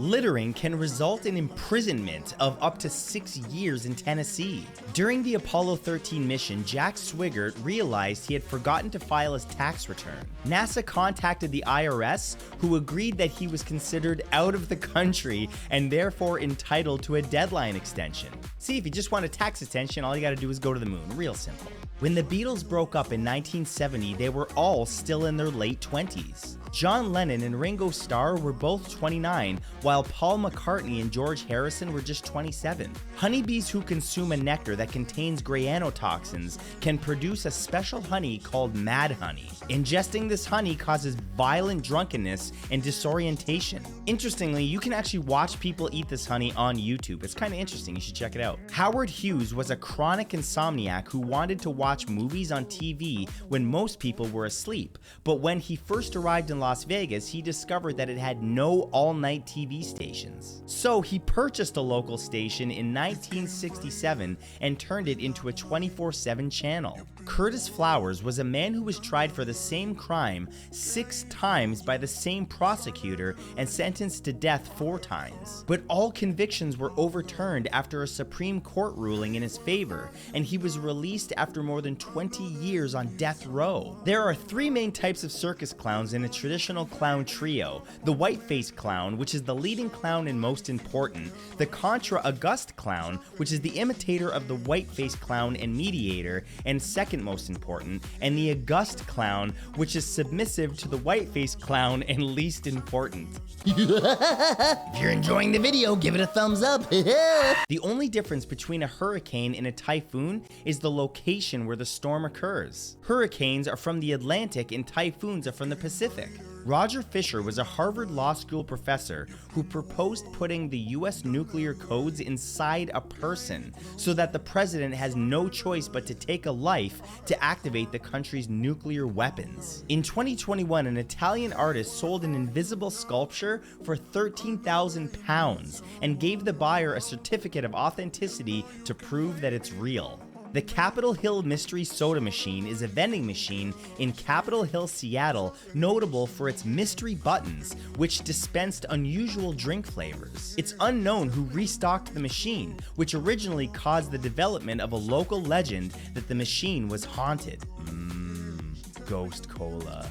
Littering can result in imprisonment of up to 6 years in Tennessee. During the Apollo 13 mission, Jack Swigert realized he had forgotten to file his tax return. NASA contacted the IRS, who agreed that he was considered out of the country and therefore entitled to a deadline extension. See, if you just want a tax extension, all you gotta do is go to the moon. Real simple. When the Beatles broke up in 1970, they were all still in their late 20s. John Lennon and Ringo Starr were both 29, while Paul McCartney and George Harrison were just 27. Honeybees who consume a nectar that contains granotoxins can produce a special honey called mad honey. Ingesting this honey causes violent drunkenness and disorientation. Interestingly, you can actually watch people eat this honey on YouTube. It's kind of interesting, you should check it out. Howard Hughes was a chronic insomniac who wanted to watch movies on TV when most people were asleep, but when he first arrived in Las Vegas, he discovered that it had no all-night TV stations. So he purchased a local station in 1967 and turned it into a 24/7 channel. Curtis Flowers was a man who was tried for the same crime 6 times by the same prosecutor and sentenced to death 4 times. But all convictions were overturned after a Supreme Court ruling in his favor, and he was released after more than 20 years on death row. There are 3 main types of circus clowns in a traditional clown trio: the white-faced clown, which is the leading clown and most important; the Contra August clown, which is the imitator of the white-faced clown and mediator and second most important; and the August clown, which is submissive to the white-faced clown and least important. If you're enjoying the video, give it a thumbs up. The only difference between a hurricane and a typhoon is the location where the storm occurs. Hurricanes are from the Atlantic and typhoons are from the Pacific. Roger Fisher was a Harvard Law School professor who proposed putting the US nuclear codes inside a person so that the president has no choice but to take a life to activate the country's nuclear weapons. In 2021, an Italian artist sold an invisible sculpture for £13,000 and gave the buyer a certificate of authenticity to prove that it's real. The Capitol Hill Mystery Soda Machine is a vending machine in Capitol Hill, Seattle, notable for its mystery buttons, which dispensed unusual drink flavors. It's unknown who restocked the machine, which originally caused the development of a local legend that the machine was haunted. Ghost Cola.